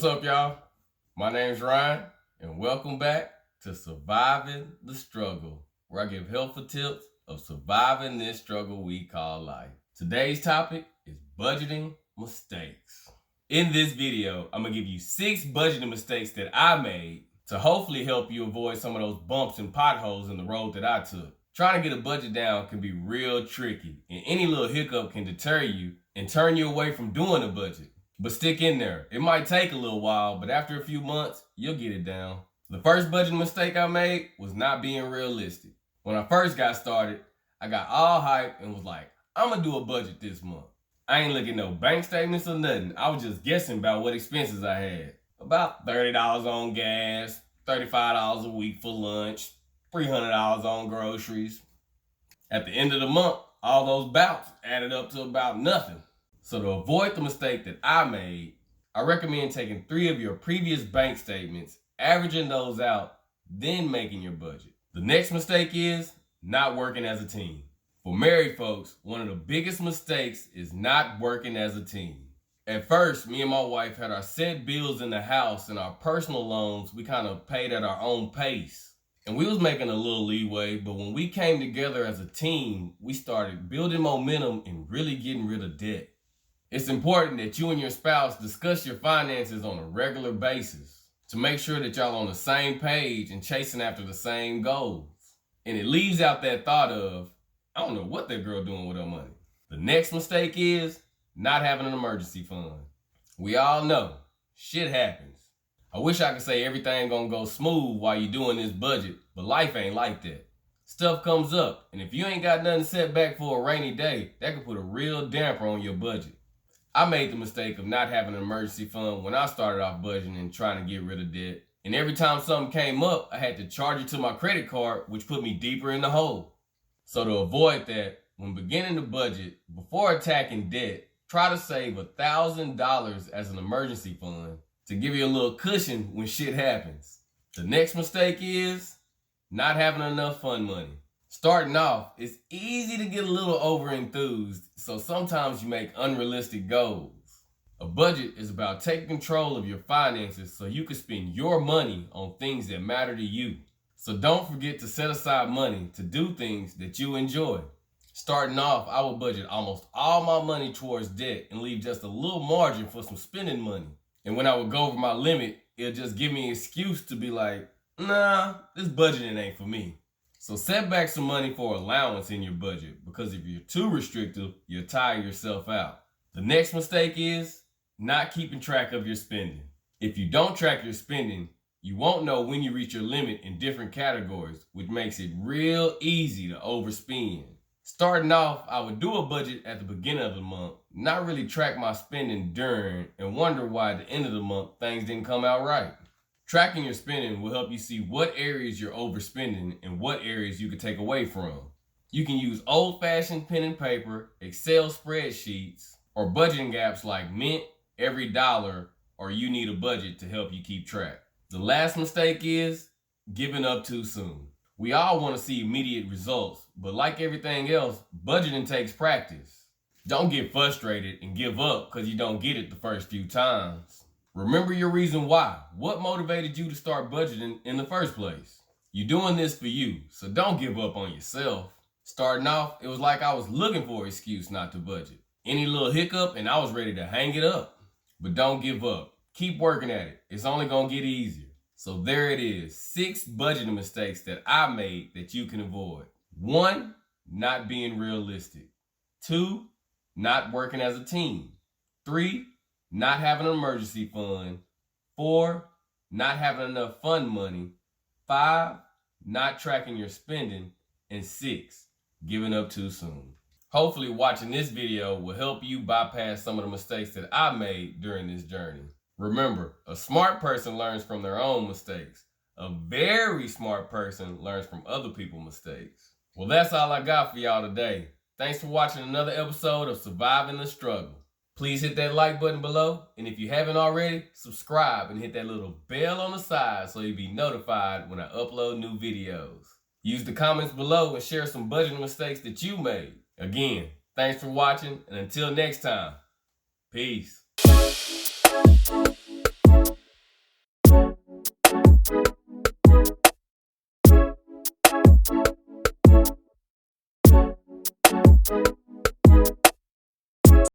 What's up, y'all? My name's Ryan, and welcome back to Surviving the Struggle, where I give helpful tips of surviving this struggle we call life. Today's topic is budgeting mistakes. In this video, I'm gonna give you 6 budgeting mistakes that I made to hopefully help you avoid some of those bumps and potholes in the road that I took. Trying to get a budget down can be real tricky, and any little hiccup can deter you and turn you away from doing a budget. But stick in there. It might take a little while, but after a few months, you'll get it down. The first budget mistake I made was not being realistic. When I first got started, I got all hype and was like, I'm gonna do a budget this month. I ain't looking at no bank statements or nothing. I was just guessing about what expenses I had. About $30 on gas, $35 a week for lunch, $300 on groceries. At the end of the month, all those bouts added up to about nothing. So to avoid the mistake that I made, I recommend taking 3 of your previous bank statements, averaging those out, then making your budget. The next mistake is not working as a team. For married folks, one of the biggest mistakes is not working as a team. At first, me and my wife had our set bills in the house, and our personal loans we kind of paid at our own pace. And we was making a little leeway, but when we came together as a team, we started building momentum and really getting rid of debt. It's important that you and your spouse discuss your finances on a regular basis to make sure that y'all on the same page and chasing after the same goals. And it leaves out that thought of, I don't know what that girl doing with her money. The next mistake is not having an emergency fund. We all know, shit happens. I wish I could say everything gonna go smooth while you doing this budget, but life ain't like that. Stuff comes up, and if you ain't got nothing set back for a rainy day, that could put a real damper on your budget. I made the mistake of not having an emergency fund when I started off budgeting and trying to get rid of debt. And every time something came up, I had to charge it to my credit card, which put me deeper in the hole. So to avoid that, when beginning to budget, before attacking debt, try to save $1,000 as an emergency fund to give you a little cushion when shit happens. The next mistake is not having enough fun money. Starting off, it's easy to get a little over-enthused, so sometimes you make unrealistic goals. A budget is about taking control of your finances so you can spend your money on things that matter to you. So don't forget to set aside money to do things that you enjoy. Starting off, I would budget almost all my money towards debt and leave just a little margin for some spending money. And when I would go over my limit, it'll just give me an excuse to be like, nah, this budgeting ain't for me. So set back some money for allowance in your budget, because if you're too restrictive, you'll tire yourself out. The next mistake is not keeping track of your spending. If you don't track your spending, you won't know when you reach your limit in different categories, which makes it real easy to overspend. Starting off, I would do a budget at the beginning of the month, not really track my spending during, and wonder why at the end of the month things didn't come out right. Tracking your spending will help you see what areas you're overspending and what areas you can take away from. You can use old-fashioned pen and paper, Excel spreadsheets, or budgeting apps like Mint, EveryDollar, or You Need a Budget to help you keep track. The last mistake is giving up too soon. We all want to see immediate results, but like everything else, budgeting takes practice. Don't get frustrated and give up because you don't get it the first few times. Remember your reason why. What motivated you to start budgeting in the first place? You're doing this for you, so don't give up on yourself. Starting off, it was like I was looking for an excuse not to budget. Any little hiccup and I was ready to hang it up. But don't give up. Keep working at it. It's only gonna get easier. So there it is, 6 budgeting mistakes that I made that you can avoid. 1, not being realistic. 2, not working as a team. 3, not having an emergency fund. 4, not having enough fun money. 5, not tracking your spending. And 6, giving up too soon. Hopefully watching this video will help you bypass some of the mistakes that I made during this journey. Remember, a smart person learns from their own mistakes. A very smart person learns from other people's mistakes. Well, that's all I got for y'all today. Thanks for watching another episode of Surviving the Struggle. Please hit that like button below, and if you haven't already, subscribe and hit that little bell on the side so you'll be notified when I upload new videos. Use the comments below and share some budgeting mistakes that you made. Again, thanks for watching, and until next time, peace.